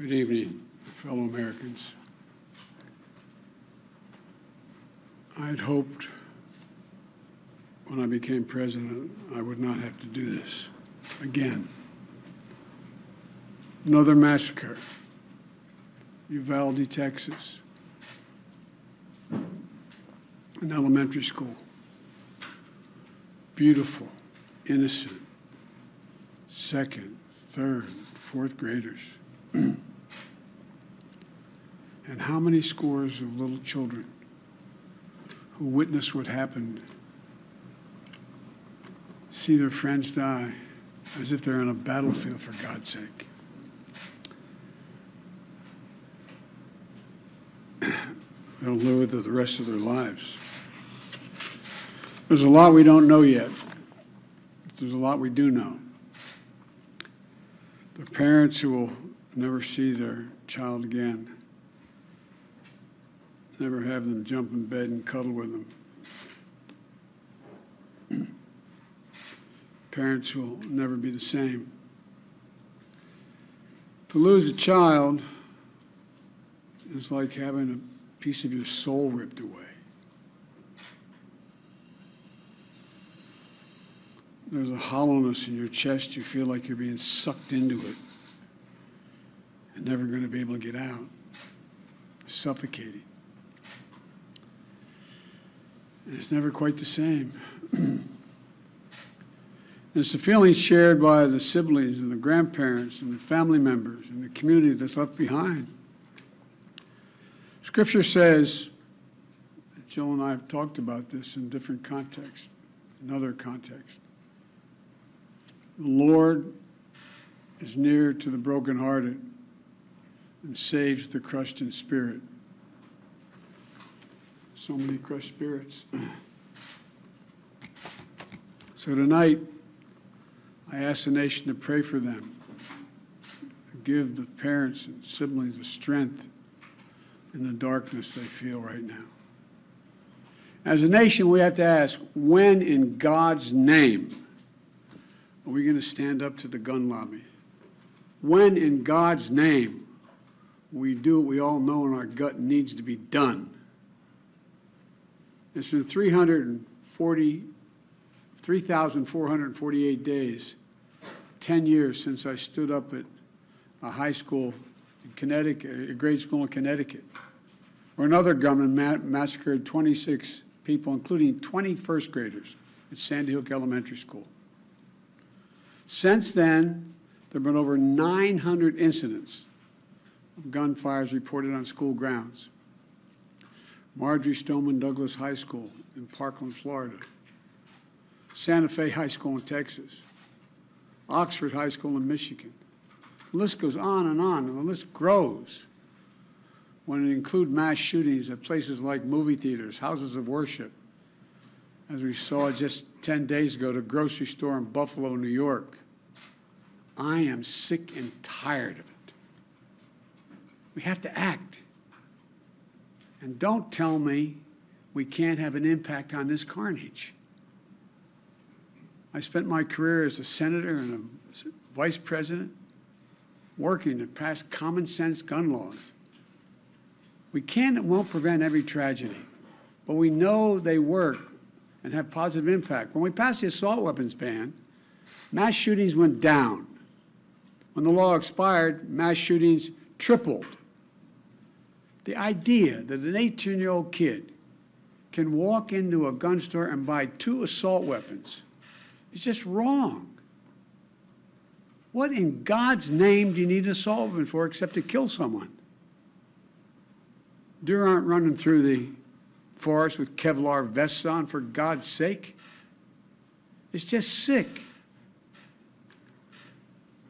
Good evening, fellow Americans. I had hoped when I became president I would not have to do this again. Another massacre, Uvalde, Texas, an elementary school. Beautiful, innocent, second, third, fourth graders. And how many scores of little children who witness what happened see their friends die as if they're on a battlefield, for God's sake. They'll live with it the rest of their lives. There's a lot we don't know yet. There's a lot we do know. The parents who will never see their child again, never have them jump in bed and cuddle with them. Parents will never be the same. To lose a child is like having a piece of your soul ripped away. There's a hollowness in your chest. You feel like you're being sucked into it and never going to be able to get out. Suffocating. It's never quite the same. It's the feeling shared by the siblings and the grandparents and the family members and the community that's left behind. Scripture says, Jill and I have talked about this in different contexts, in other contexts. The Lord is near to the brokenhearted and saves the crushed in spirit. So many crushed spirits. So tonight, I ask the nation to pray for them, give the parents and siblings the strength in the darkness they feel right now. As a nation, we have to ask, when in God's name are we going to stand up to the gun lobby? When in God's name we do what we all know in our gut needs to be done? It's been 3,448 days, 10 years since I stood up at a high school in Connecticut, a grade school in Connecticut, where another gunman massacred 26 people, including 20 first graders at Sandy Hook Elementary School. Since then, there have been over 900 incidents of gunfires reported on school grounds. Marjorie Stoneman Douglas High School in Parkland, Florida. Santa Fe High School in Texas. Oxford High School in Michigan. The list goes on, and the list grows when it includes mass shootings at places like movie theaters, houses of worship, as we saw just 10 days ago at a grocery store in Buffalo, New York. I am sick and tired of it. We have to act. And don't tell me we can't have an impact on this carnage. I spent my career as a senator and a vice president working to pass common sense gun laws. We can and won't prevent every tragedy, but we know they work and have positive impact. When we passed the assault weapons ban, mass shootings went down. When the law expired, mass shootings tripled. The idea that an 18-year-old kid can walk into a gun store and buy 2 assault weapons is just wrong. What in God's name do you need an assault weapon for except to kill someone? Deer aren't running through the forest with Kevlar vests on, for God's sake. It's just sick.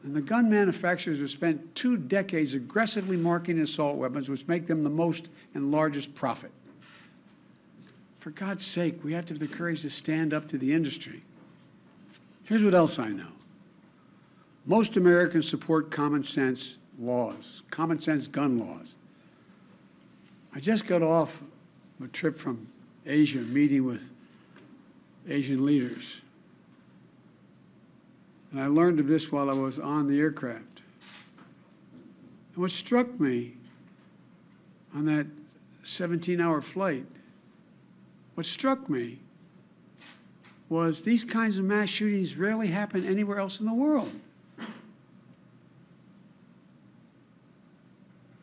And the gun manufacturers have spent 2 decades aggressively marketing assault weapons, which make them the most and largest profit. For God's sake, we have to have the courage to stand up to the industry. Here's what else I know. Most Americans support common sense laws, common sense gun laws. I just got off a trip from Asia, meeting with Asian leaders. And I learned of this while I was on the aircraft. And what struck me on that 17-hour flight, what struck me was these kinds of mass shootings rarely happen anywhere else in the world.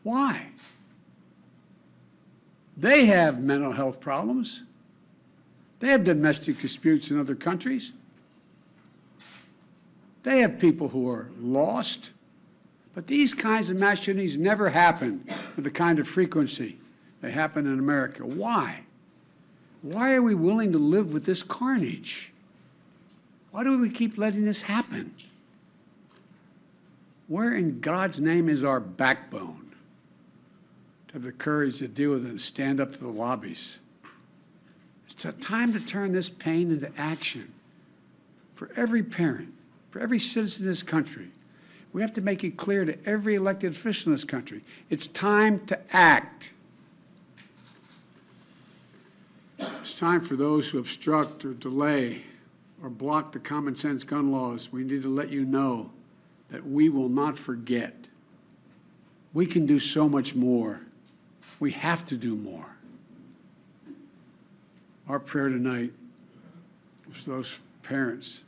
Why? They have mental health problems. They have domestic disputes in other countries. They have people who are lost. But these kinds of mass shootings never happen with the kind of frequency they happen in America. Why? Why are we willing to live with this carnage? Why do we keep letting this happen? Where in God's name is our backbone to have the courage to deal with it and stand up to the lobbies? It's time to turn this pain into action for every parent, for every citizen in this country. We have to make it clear to every elected official in this country. It's time to act. It's time for those who obstruct or delay or block the common sense gun laws. We need to let you know that we will not forget. We can do so much more. We have to do more. Our prayer tonight is for those parents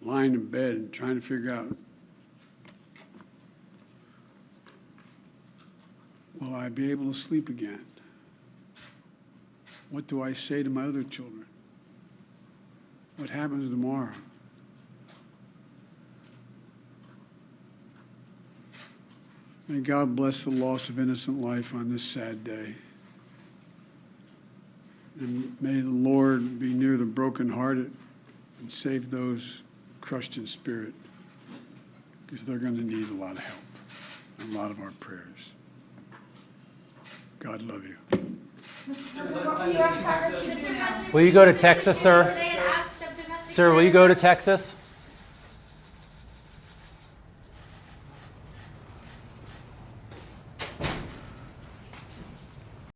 lying in bed and trying to figure out, will I be able to sleep again? What do I say to my other children? What happens tomorrow? May God bless the loss of innocent life on this sad day. And may the Lord be near the brokenhearted and save those crushed in spirit, because they're going to need a lot of help and a lot of our prayers. God love you. Will you go to Texas, sir? Sir, will you go to Texas?